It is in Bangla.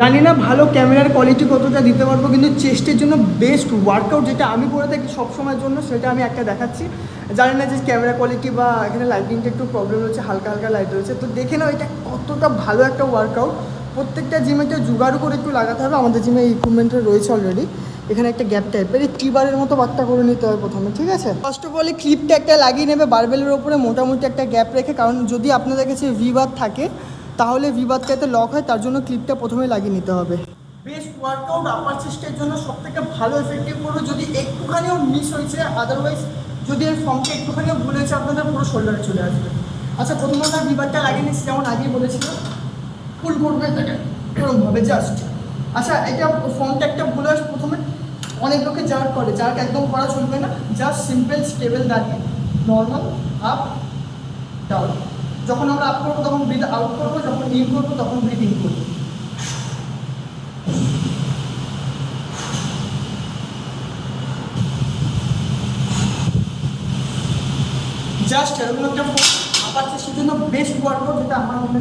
জানি না ভালো ক্যামেরার কোয়ালিটি কতটা দিতে পারবো, কিন্তু চেস্টের জন্য বেস্ট ওয়ার্কআউট যেটা আমি করে থাকি সবসময়ের জন্য, সেটা আমি একটা দেখাচ্ছি। জানি না যে ক্যামেরা কোয়ালিটি বা এখানে লাইটিংটা একটু প্রবলেম হচ্ছে, হালকা হালকা লাইট রয়েছে, তো দেখে নাও এটা কতটা ভালো একটা ওয়ার্কআউট। প্রত্যেকটা জিমেটা জোগাড় করে একটু লাগাতে হবে, আমাদের জিমে এই ইকুইপমেন্টটা রয়েছে অলরেডি। এখানে একটা গ্যাপ টাইপের এই টিবারের মতো বাট্টা করে নিতে হবে প্রথমে, ঠিক আছে। ফার্স্ট অফ অল এই ক্লিপটা একটা লাগিয়ে নেবে বারবেলের ওপরে মোটামুটি একটা গ্যাপ রেখে, কারণ যদি আপনাদের কাছে ভি বার থাকে তাহলে ভি বারটাতে লক হয়, তার জন্য ক্লিপটা প্রথমে লাগিয়ে নিতে হবে। বেস্ট ওয়ার্কআউট আপার চেস্টের জন্য সবথেকে ভালো এফেক্টিভ করবে যদি একটুখানিও মিস হয়েছে, আদারওয়াইজ যদি এর ফর্মটা একটুখানিও ভুল হয়েছে আপনাদের পুরো শোল্ডারে চলে আসবে। আচ্ছা, প্রথমে আমরা ভি বারটা লাগিয়ে নিচ্ছি, যেমন আগেই বলেছিলাম ফুল করবে এটাকে এরকমভাবে জাস্ট। আচ্ছা, এটা ফর্মটা একটা ভুল হয় প্রথমে, অনেক লোকে জার্ক করে, জার্ক একদম করা চলবে না, জাস্ট সিম্পল স্টেবল দাঁড়িয়ে নর্মাল আপ ডাউন। যখন আমরা আপ করবো তখন ব্রিথ আউট করবো, যখন ইন করবো তখন ব্রিথ ইন করবো। জাস্ট এরকম একটা আপার চেস্টের জন্য বেস্ট ওয়ার্কআউট, যেটা আমার মনে হয়